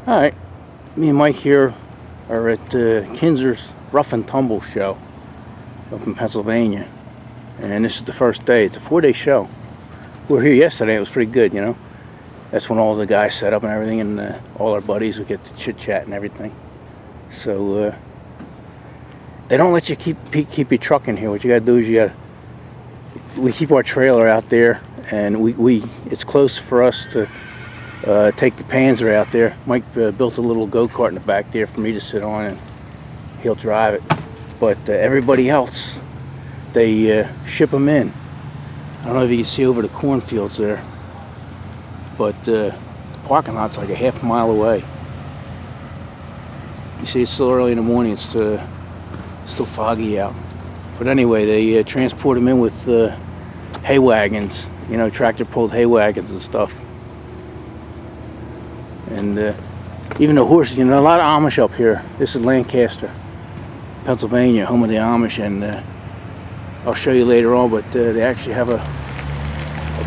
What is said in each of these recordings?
Alright, me and Mike here are at Kinzer's Rough and Tumble show up in Pennsylvania. And this is the first day. It's a 4-day show. We were here yesterday. It was pretty good, you know. That's when all the guys set up and everything, and all our buddies would get to chit-chat and everything. So, they don't let you keep your truck in here. What you gotta do is we keep our trailer out there, and it's close for us to take the Panzer out there. Mike built a little go-kart in the back there for me to sit on, and he'll drive it. But everybody else, they ship them in. I don't know if you can see over the cornfields there, but the parking lot's like a half mile away. You see, it's still early in the morning. It's still foggy out. But anyway, they transport them in with hay wagons, you know, tractor-pulled hay wagons and stuff. And even the horses, you know, a lot of Amish up here. This is Lancaster, Pennsylvania, home of the Amish, and I'll show you later on, but they actually have a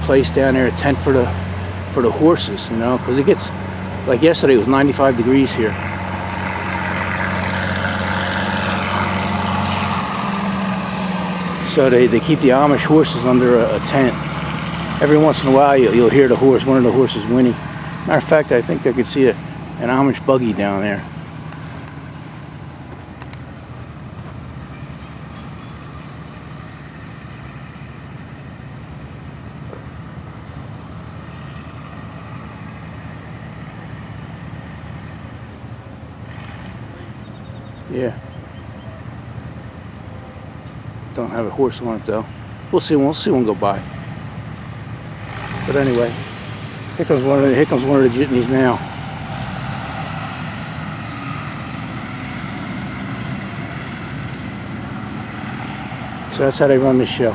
place down there, a tent for the horses, you know, because it gets, like yesterday, it was 95 degrees here. So they keep the Amish horses under a tent. Every once in a while you'll hear one of the horses whinny. Matter of fact, I think I could see an Amish buggy down there. Yeah. Don't have a horse on it though. We'll see one go by. But anyway, here comes one of the jitneys now. So that's how they run this show.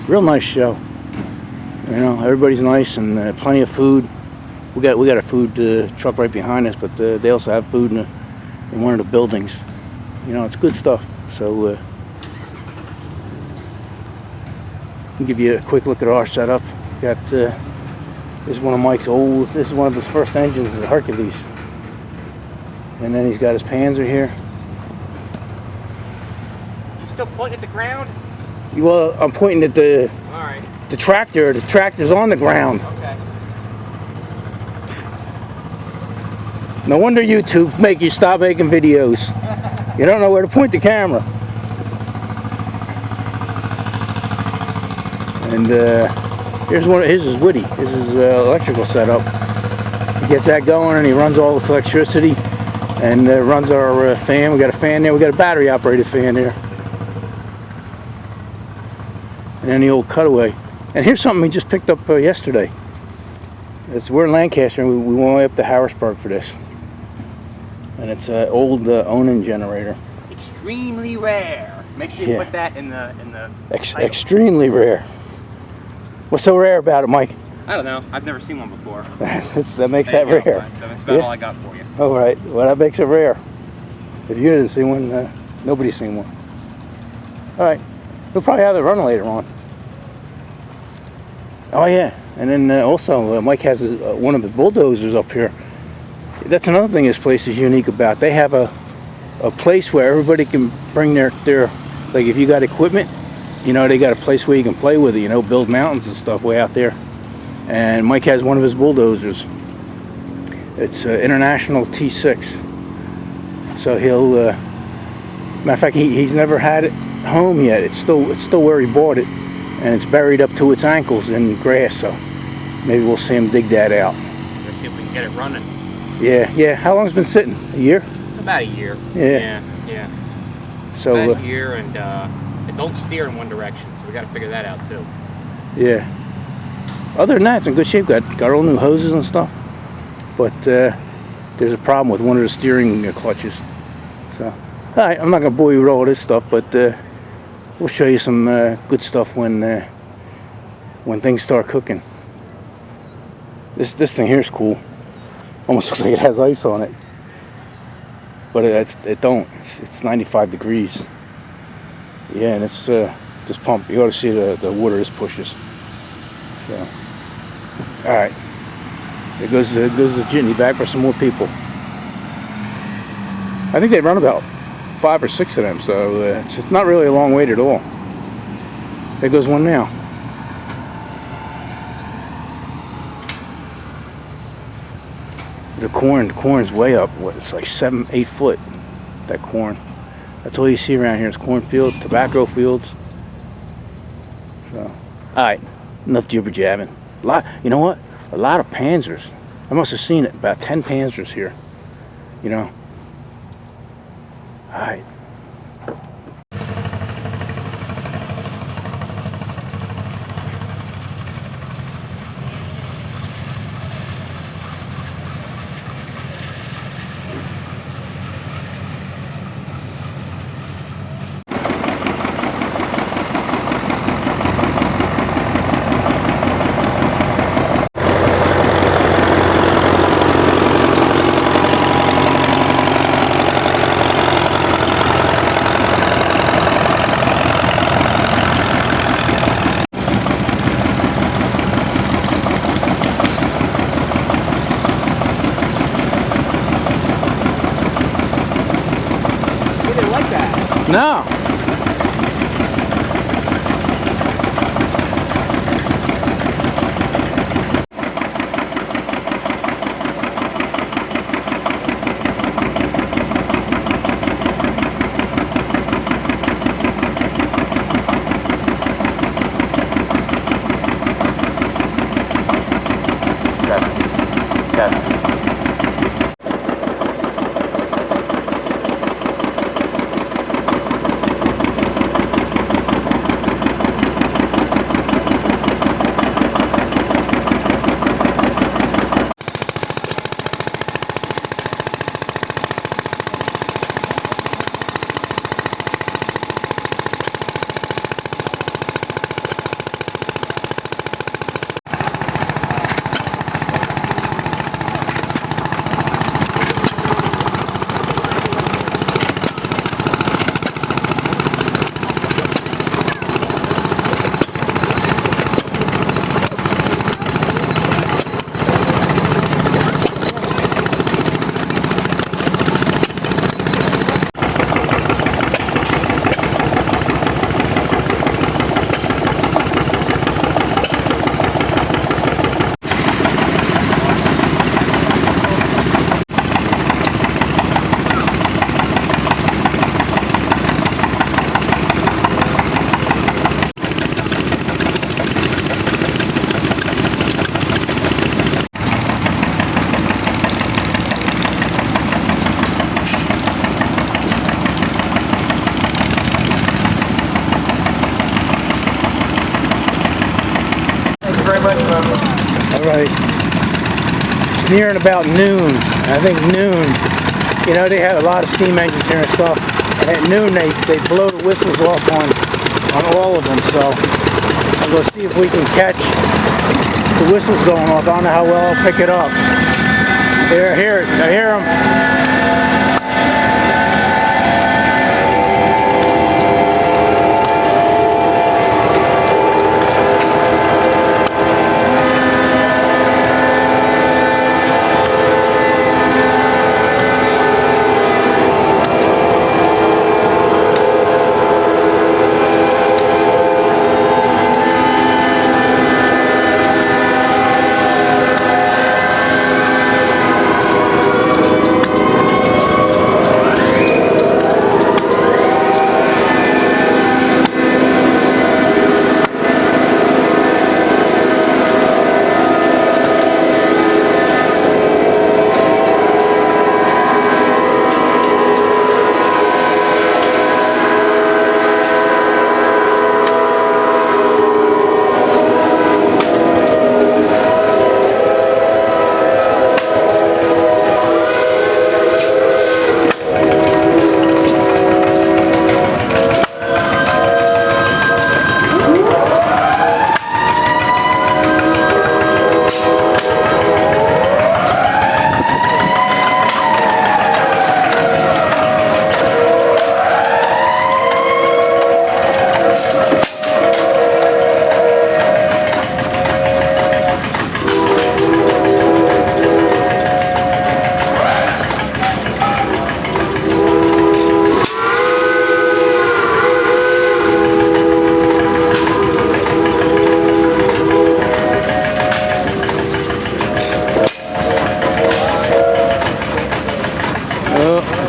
Real nice show. You know, everybody's nice, and plenty of food. We got a food truck right behind us, but they also have food in one of the buildings. You know, it's good stuff. So I'll give you a quick look at our setup. Got this is one of Mike's this is one of his first engines, the Hercules. And then he's got his Panzer here. You still pointing at the ground? Well, I'm pointing at the tractor. The tractor's on the ground. Okay. No wonder YouTube make you stop making videos. You don't know where to point the camera. And here's one of his is Woody. This is electrical setup. He gets that going, and he runs all with electricity, and runs our fan. We got a fan there. We got a battery operated fan there. And then the old cutaway. And here's something we just picked up yesterday. We're in Lancaster, and we went way up to Harrisburg for this. And it's an old Onan generator. Extremely rare. Make sure you put that in the extremely rare. What's so rare about it, Mike? I don't know. I've never seen one before. That makes that rare. One, so that's about all I got for you. All right. Well, that makes it rare. If you didn't see one, nobody's seen one. All right. We'll probably have it run later on. Oh yeah. And then also Mike has one of the bulldozers up here. That's another thing this place is unique about. They have a place where everybody can bring their like, if you got equipment, you know, they got a place where you can play with it, you know, build mountains and stuff way out there. And Mike has one of his bulldozers. It's International T6. So he'll matter of fact, he's never had it home yet. It's still where he bought it, and it's buried up to its ankles in grass. So maybe we'll see him dig that out. Let's see if we can get it running. Yeah. How long's it been sitting? A year? About a year. Yeah. So about a year, and it don't steer in one direction, so we got to figure that out too. Yeah. Other than that, it's in good shape. Got all new hoses and stuff, but there's a problem with one of the steering clutches. So, all right, I'm not gonna bore you with all this stuff, but we'll show you some good stuff when things start cooking. This thing here is cool. Almost looks like it has ice on it, but it don't. It's 95 degrees. Yeah, and it's this pump. You ought to see the water this pushes. So, all right, there goes the jitney back for some more people. I think they run about 5 or 6 of them, so it's not really a long wait at all. There goes one now. The corn's way up. What, it's like 7, 8 foot. That corn. That's all you see around here is cornfields, tobacco fields. So, all right, enough jibber jabbing. You know what? A lot of panzers. I must have seen it. About 10 panzers here. You know. All right. No. Alright. It's nearing about noon. I think noon. You know, they have a lot of steam engines here and stuff. And at noon they blow the whistles off on all of them. So I'm going to see if we can catch the whistles going off. I don't know how well I'll pick it up. There, I hear it. I hear them.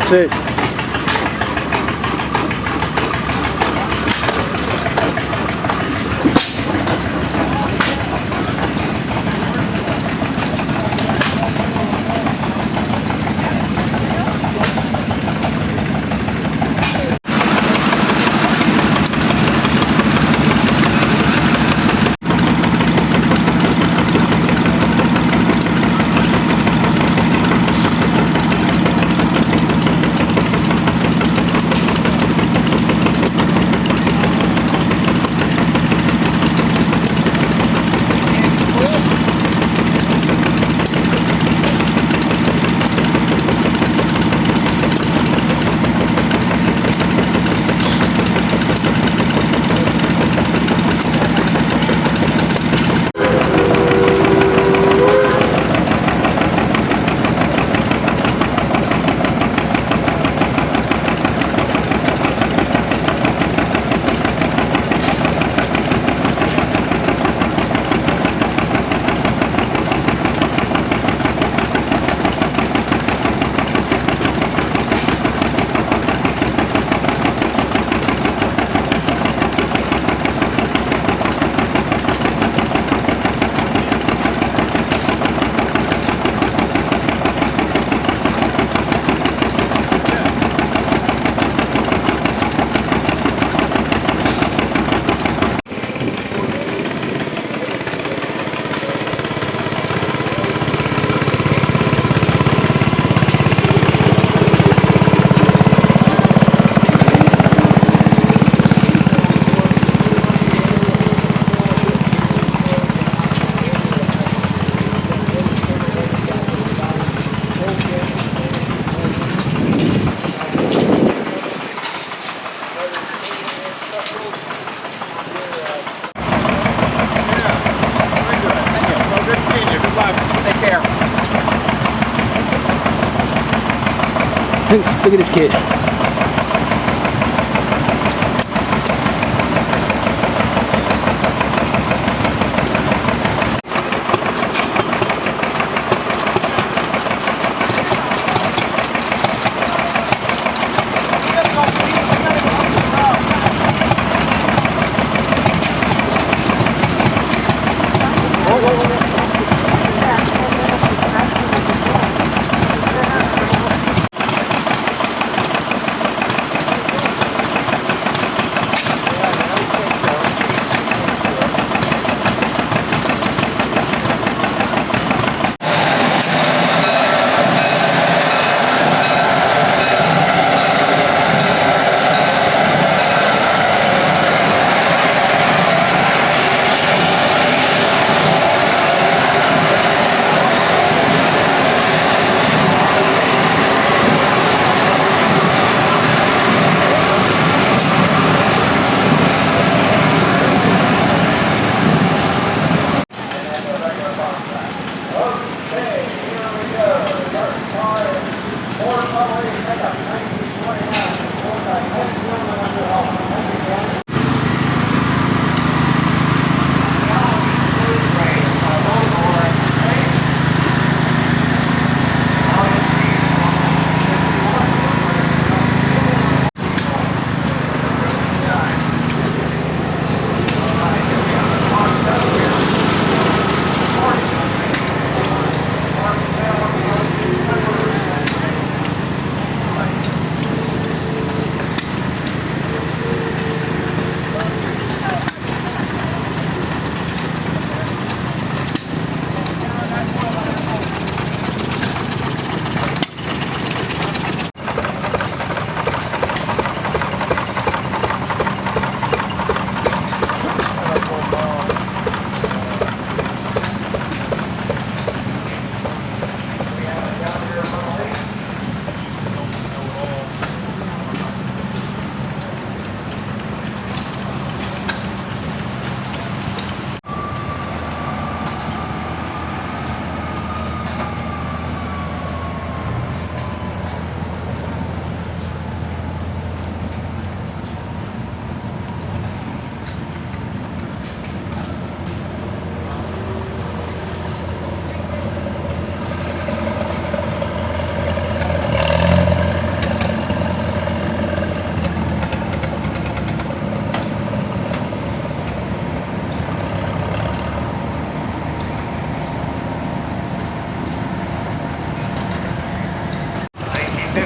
That's it. Look at this kid.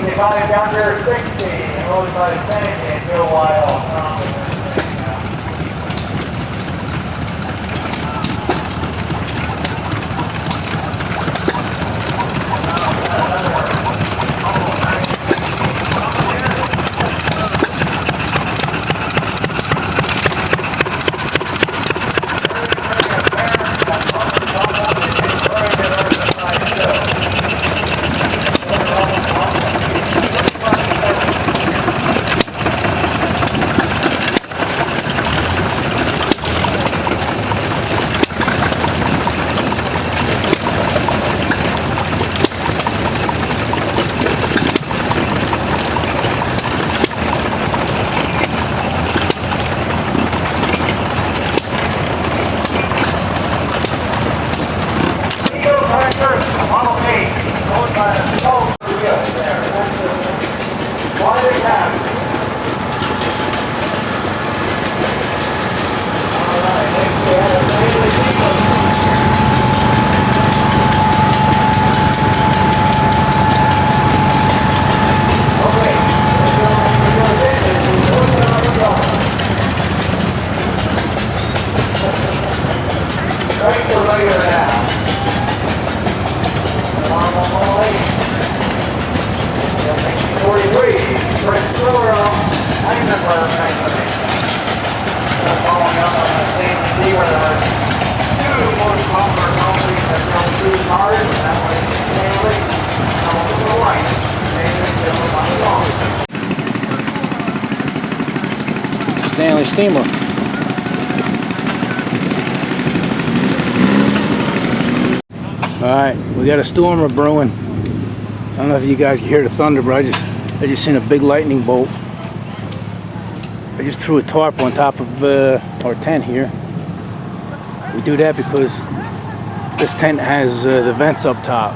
they got it down there at 60, and really by the 10, it can't go wild. Stanley steamer. Alright, we got a storm brewing. I don't know if you guys can hear the thunder, but I just seen a big lightning bolt. I just threw a tarp on top of our tent here. We do that because this tent has the vents up top,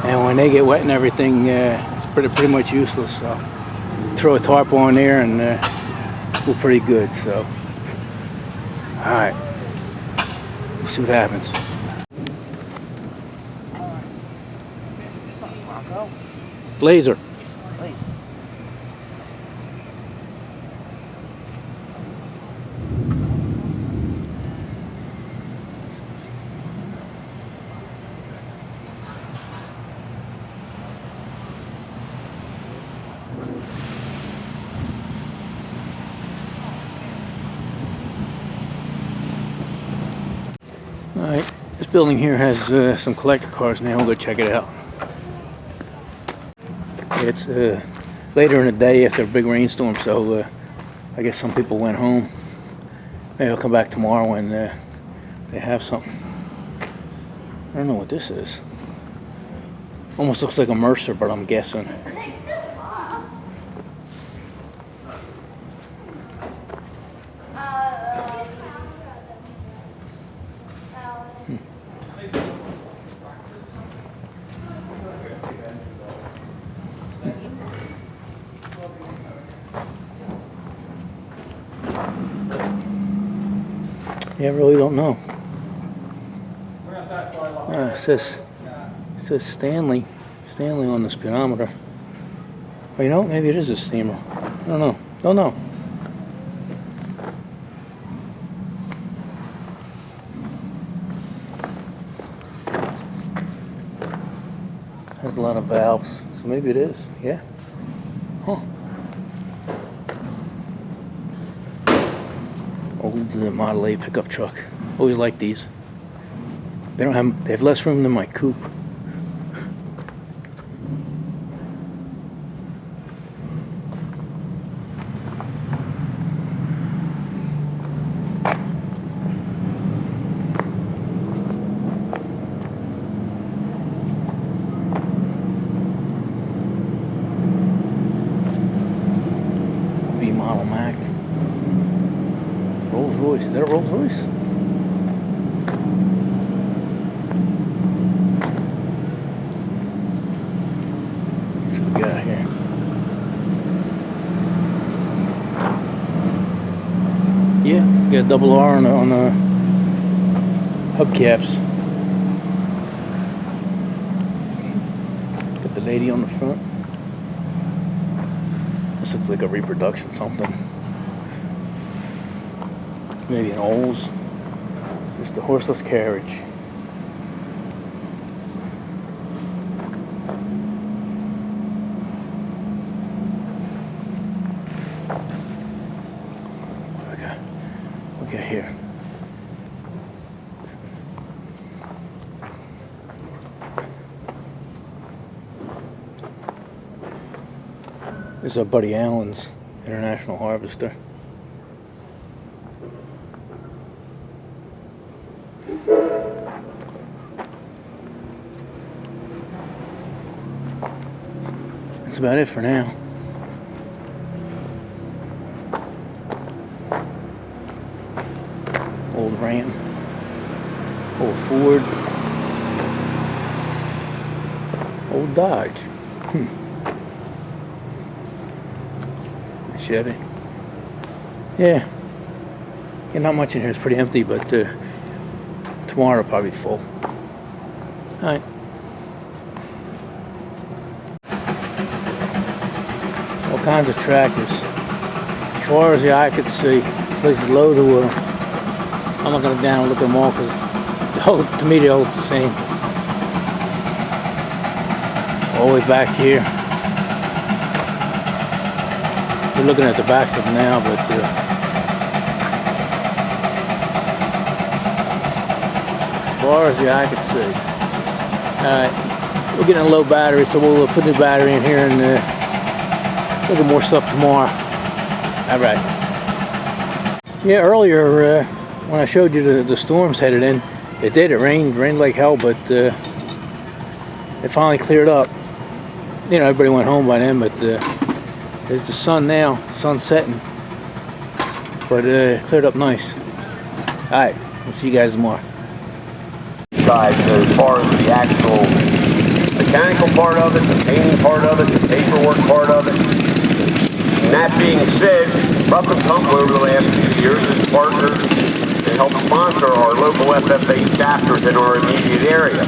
and when they get wet and everything, it's pretty much useless. So throw a tarp on there and we're pretty good. So all right, we'll see what happens. Laser. Alright, this building here has some collector cars now. We'll go check it out. It's later in the day after a big rainstorm, so I guess some people went home. Maybe I'll come back tomorrow when they have something. I don't know what this is. Almost looks like a Mercer, but I'm guessing. Yeah, I really don't know. It says Stanley on the speedometer. Oh, you know, maybe it is a steamer. I don't know. Don't know. Has a lot of valves, so maybe it is. Yeah. Huh. Old Model A pickup truck. Always like these. They have less room than my coupe. B model Mac. Rolls Royce. Is that a Rolls Royce? What's we got here? Yeah, got a double R on the hubcaps. Got the lady on the front. This looks like a reproduction something. Maybe an Olds. Just a horseless carriage. Look at here. This is Buddy Allen's International Harvester. That's about it for now. Old Ram, old Ford, old Dodge, Chevy. Yeah, not much in here. It's pretty empty, but tomorrow probably full. All right. All kinds of tractors. As far as the eye could see, place is loaded with them. I'm not going to down and look at them all because to me they all look the same. All the way back here. We're looking at the backs of them now, but as far as the eye can see. Alright, we're getting a low battery, so we'll put a new battery in here and look at more stuff tomorrow. Alright. Yeah, earlier when I showed you the storms headed in, it did. It rained like hell, but it finally cleared up. You know, everybody went home by then, but there's the sun now, sun setting. But it cleared up nice. Alright, we'll see you guys tomorrow. Guys, as far as the actual mechanical part of it, the painting part of it, the paperwork part of it. And that being said, Rough and Tumble over the last few years has partnered and helped sponsor our local FFA chapters in our immediate area.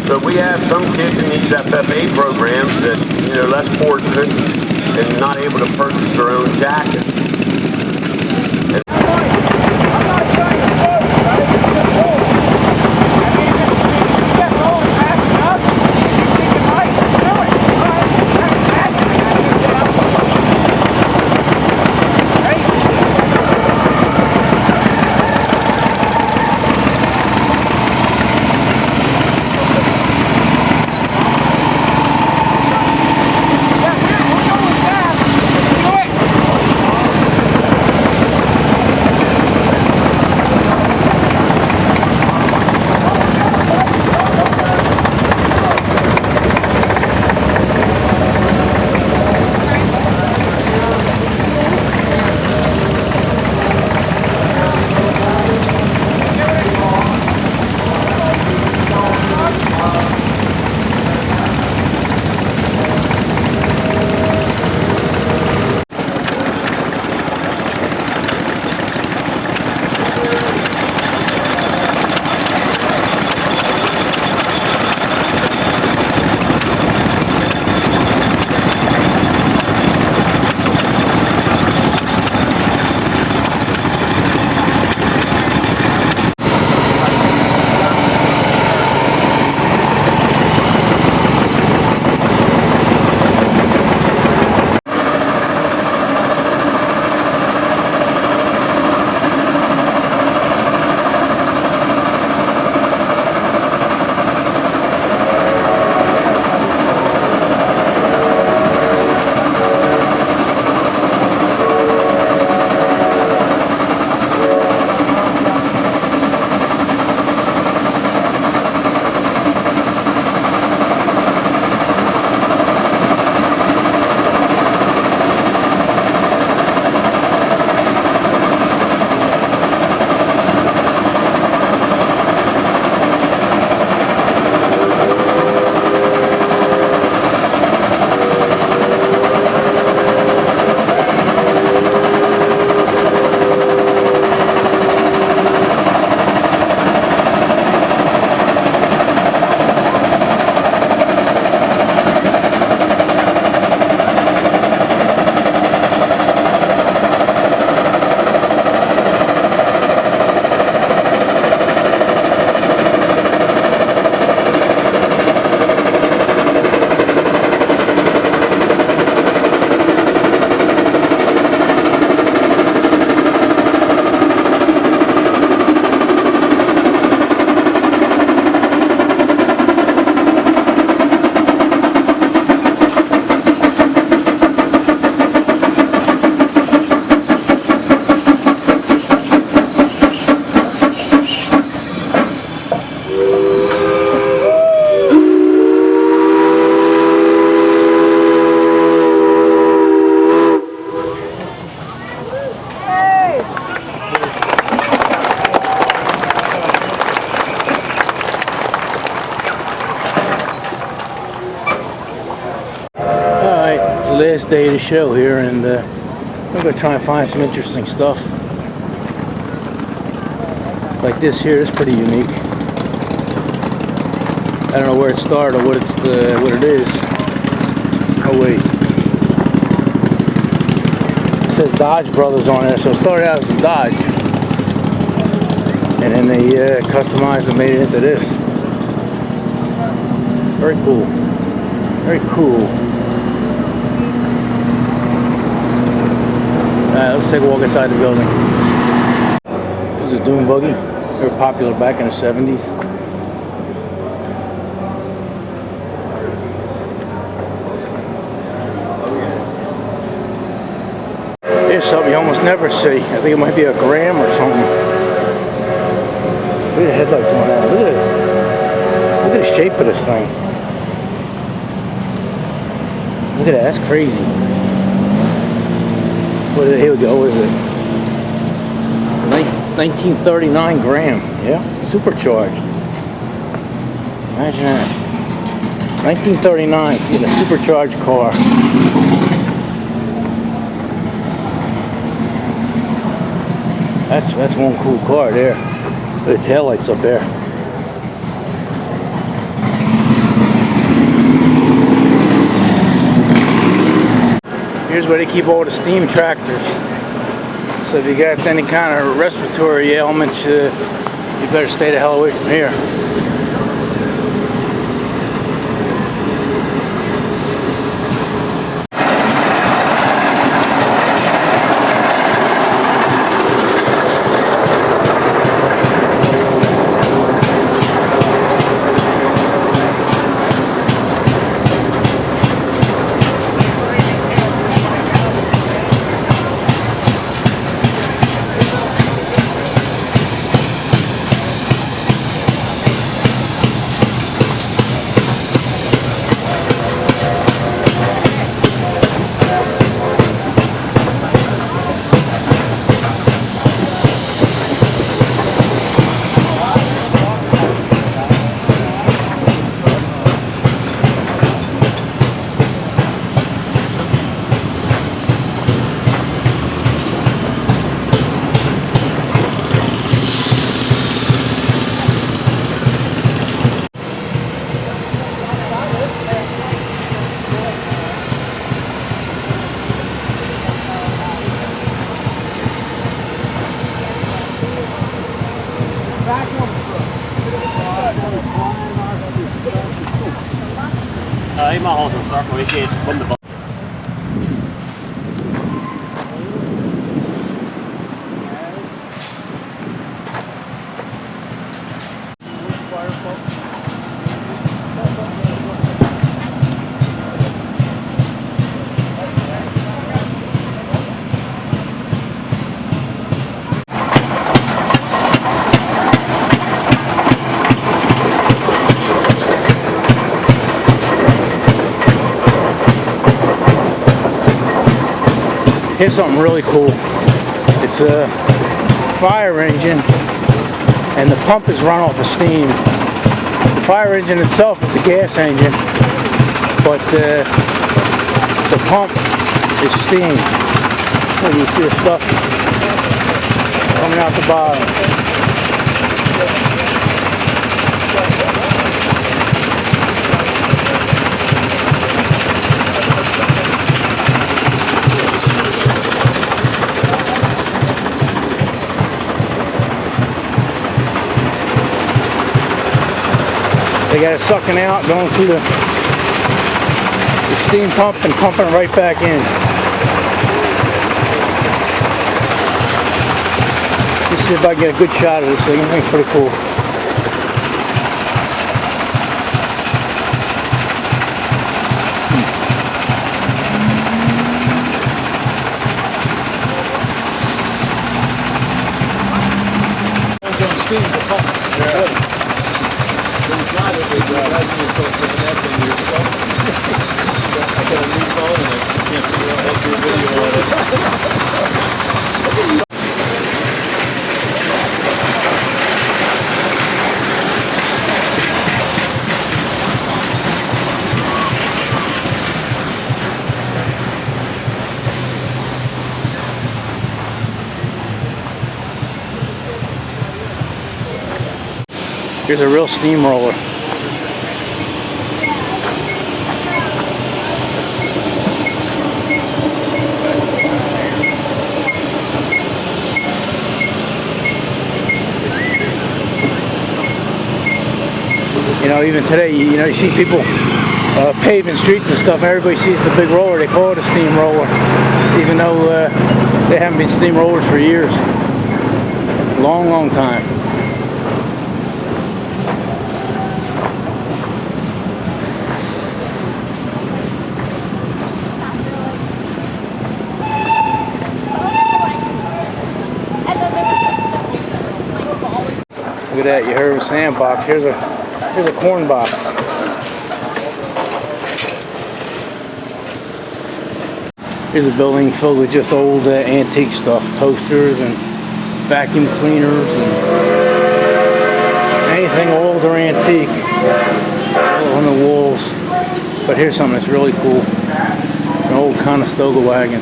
So we have some kids in these FFA programs that, you know, less fortunate and not able to purchase their own jackets. last day of the show here, and I'm going to try and find some interesting stuff. Like this here, it's pretty unique. I don't know where it started or what it is. Oh wait. It says Dodge Brothers on there, so it started out as a Dodge. And then they customized and made it into this. Very cool. Very cool. Alright, let's take a walk inside the building. This is a dune buggy. They were popular back in the 70s. Here's something you almost never see. I think it might be a Gram or something. Look at the headlights on that. Look at the shape of this thing. Look at that. That's crazy. What is it? Here we go. What is it? 1939 Gram. Yeah, supercharged. Imagine that. 1939. In a supercharged car. That's one cool car there. Look at the taillights up there. Here's where they keep all the steam tractors. So if you got any kind of respiratory ailments, you better stay the hell away from here. I må ha sånn sak, og ikke komme bak. Here's something really cool. It's a fire engine, and the pump is run off of steam. The fire engine itself is a gas engine, but the pump is steam. And you see the stuff coming out the bottom. They got it sucking out, going through the steam pump and pumping it right back in. Let's see if I can get a good shot of this thing. I think it's pretty cool. Here's a real steamroller. You know, even today, you know, you see people paving streets and stuff. Everybody sees the big roller. They call it a steamroller, even though they haven't been steamrollers for years. Long, long time. Look at that, you heard a sandbox. Here's a corn box. Here's a building filled with just old antique stuff. Toasters and vacuum cleaners and anything old or antique all on the walls. But here's something that's really cool. An old Conestoga wagon.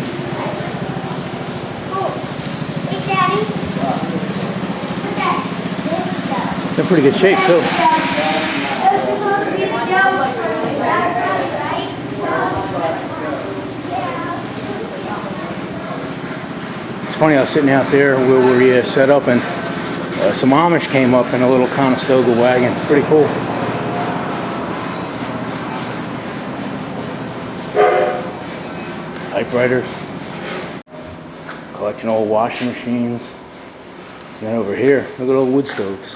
They're in pretty good shape too. It's funny, I was sitting out there where we set up, and some Amish came up in a little Conestoga wagon. Pretty cool. Typewriters. Collection of old washing machines. And over here, look at all the wood stoves.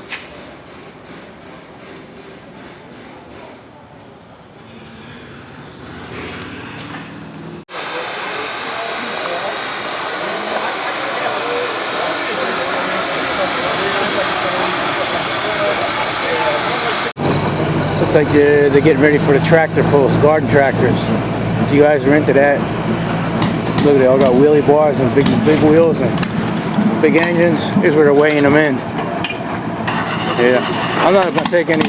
Looks like they're getting ready for the tractor pulls, garden tractors. If you guys are into that, look, they all got wheelie bars and big wheels and big engines. Here's where they're weighing them in. Yeah, I'm not gonna take any.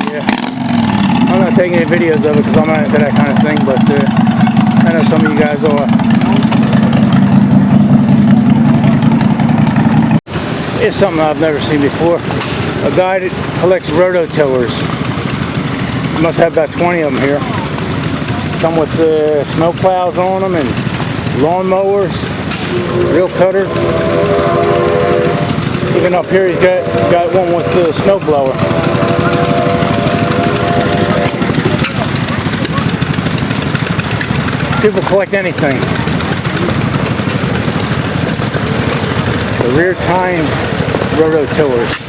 I'm not taking any videos of it because I'm not into that kind of thing. But I know some of you guys are. It's something I've never seen before. A guy that collects rototillers. He must have about 20 of them here. Some with snow plows on them and lawn mowers, reel cutters. Even up here, he's got one with the snow blower. People collect anything. The rear tine rototillers.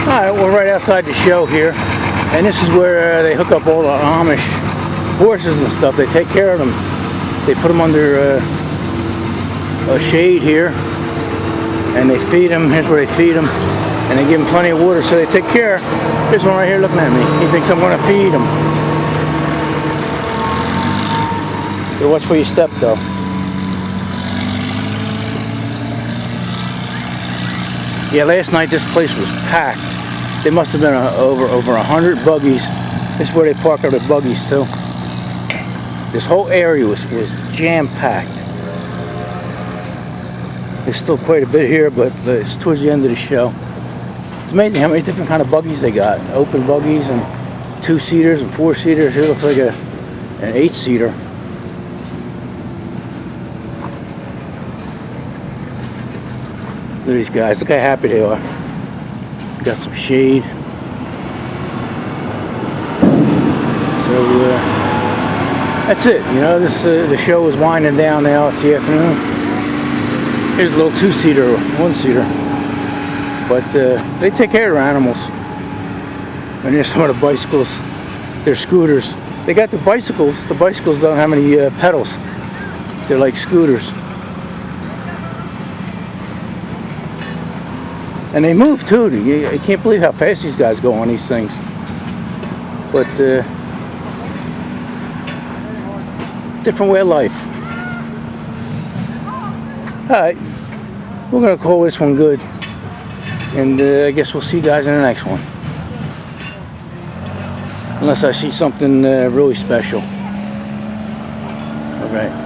Alright, we're right outside the show here, and this is where they hook up all the Amish horses and stuff. They take care of them. They put them under a shade here, and they feed them. Here's where they feed them, and they give them plenty of water, so they take care. This one right here looking at me, he thinks I'm going to feed him. So watch where you step though. Yeah, last night this place was packed. There must have been over 100 buggies. This is where they park their buggies too. This whole area was jam-packed. There's still quite a bit here, but it's towards the end of the show. It's amazing how many different kind of buggies they got. Open buggies and 2-seaters and 4-seaters. Here looks like an 8-seater. Look at these guys. Look how happy they are. Got some shade. So that's it. You know, the show is winding down now. It's the afternoon. Here's a little 2-seater, 1-seater. But they take care of their animals. And here's some of the bicycles. They're scooters. They got the bicycles. The bicycles don't have any pedals. They're like scooters. And they move too. You can't believe how fast these guys go on these things. But different way of life. Alright, we're going to call this one good. And I guess we'll see you guys in the next one. Unless I see something really special. Alright.